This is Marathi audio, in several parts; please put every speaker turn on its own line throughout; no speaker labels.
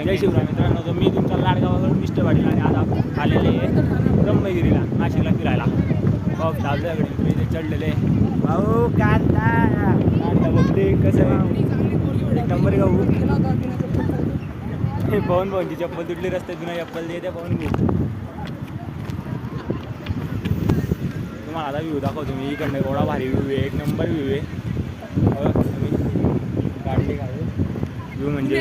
जय शिवराय मित्रांनो, तर मी तुमचा लाडगावाकडून मिस्टर पाटील आणि आज आपण आलेले आहे ब्रह्मगिरीला नाशिकला फिरायला. पाऊस चालू मित्र इथे चढलेले. भाऊ कांदा बघते कसं एक नंबर गाऊ. पवन भाऊंची चप्पल तुटली रस्त्यात जुना चप्पल दे त्या पवन भाऊ. तुम्हाला आता व्ह्यू दाखवतो मी इकडनं. एवढा भारी व्ह्यू आहे, एक नंबर व्ह्यू आहे. तुम्ही काढले का व्ह्यू म्हणजे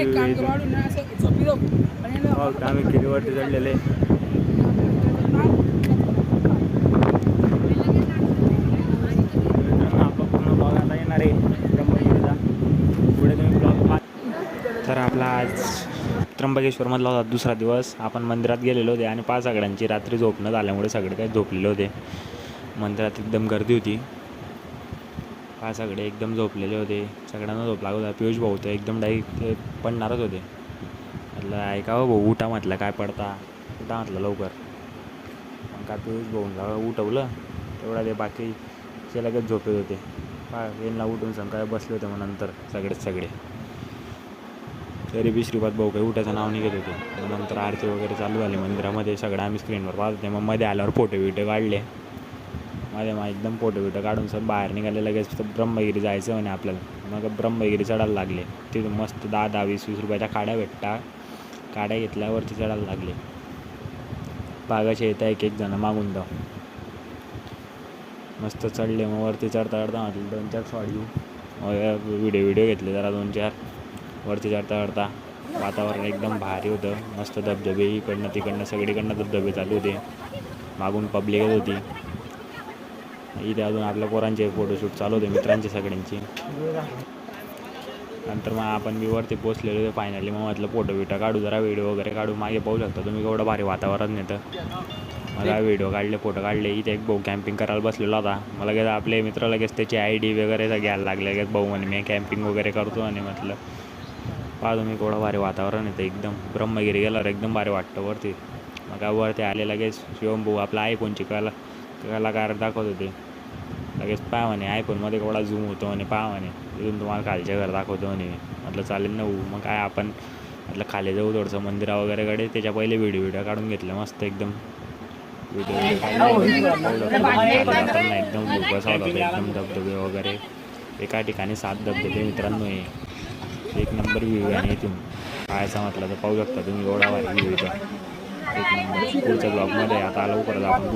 आम्ही किल्ल्यावरती चढलेले. आपला पूर्ण ब्लॉग आता येणार आहे त्र्यंबकेश्वरचा. पुढे तुम्ही ब्लॉग पहा. तर आपला आज त्र्यंबकेश्वरमधला होता दुसरा दिवस. आपण मंदिरात गेलेलो होते आणि 5 सगळ्यांची रात्री झोपणं झाल्यामुळे सगळे काही झोपलेले होते. मंदिरात एकदम गर्दी होती. 5 सगळे एकदम झोपलेले होते. सगळ्यांना झोप लागत होता. पियुष भाऊ तर एकदम डायरेक्ट पडणारच होते. म्हटलं ऐका हो भाऊ उठा, म्हटलं काय पडता, उठा म्हटलं लवकर. मग काय पियुष भाऊला उठवलं तेवढा ते बाकीचे लगेच झोपेत होते. यांना उठून काय बसले होते. मग नंतर सगळे तरी बी श्रीपाद भाऊ काही उठायचं नाव नाही घेत होते. मग नंतर आरती वगैरे चालू झाली मंदिरामध्ये. सगळं आम्ही स्क्रीनवर पाहत होते. मग मध्ये आल्यावर फोटो काढले. मध्ये मग एकदम फोटो काढून सर बाहेर निघाले. लगेच ब्रह्मगिरी जायचं म्हणे आपल्याला. मग ब्रह्मगिरी चढायला लागले. तिथून मस्त 10-20 रुपयाच्या काड्या भेटता. काड्या घेतल्यावरती चढायला लागले. बागाचे येतं एक जण मागून जाऊ. मस्त चढले. मग वरती चढता म्हटलं 2-4 शॉट घेऊ. व्हिडिओ घेतले जरा 2-4. वरती चढता वातावरण एकदम भारी होतं. मस्त धबधबे इकडनं तिकडनं सगळीकडनं धबधबे चालू होते. मागून पब्लिक येत होती. इथे अजून आपल्या पोरांचे फोटोशूट चालू होते मित्रांचे सगळ्यांची. नंतर मग आपण मी वरती पोचलेलो होते फायनली. मग म्हटलं फोटो काढू, जरा व्हिडिओ वगैरे काढू. मागे पाहू शकता तुम्ही केवढं भारी वातावरण येतं. मला व्हिडिओ काढले, फोटो काढले. इथे एक भाऊ कॅम्पिंग करायला बसलेला होता. मला लगेच आपले मित्र लगेच त्याची ID वगैरे घ्यायला लागले. लगेच भाऊ म्हणे मी कॅम्पिंग वगैरे करतो. आणि म्हटलं पाहा तुम्ही केवढं भारी वातावरण येतं एकदम. ब्रह्मगिरी गेल्यावर एकदम भारी वाटतं वरती. मग काय वरती आले लगेच शिवम भाऊ आपला आयफोनची कलाकार दाखवत होते. लगेच पहा म्हणे आयफोनमध्ये केवढा झूम होतो आणि पहा म्हणे इथून तुम्हाला खालच्या घर दाखवतो म्हणे. म्हटलं चालेल ना भाऊ. मग काय आपण म्हटलं खाली जाऊ थोडंसं मंदिरा वगैरेकडे. त्याच्या पहिले व्हिडिओ काढून घेतले मस्त एकदम. व्हिडिओ एकदम बसा होता एकदम धबधबे वगैरे. एका ठिकाणी 7 धबधबे मित्रांनो. एक नंबर व्ह्यू आहे. आणि इथून पाहायचा म्हटलं तर पाहू शकता तुम्ही एवढा भारी व्ह्यू इथं एक नंबर. पुढच्या ब्लॉगमध्ये आता लवकरच आपण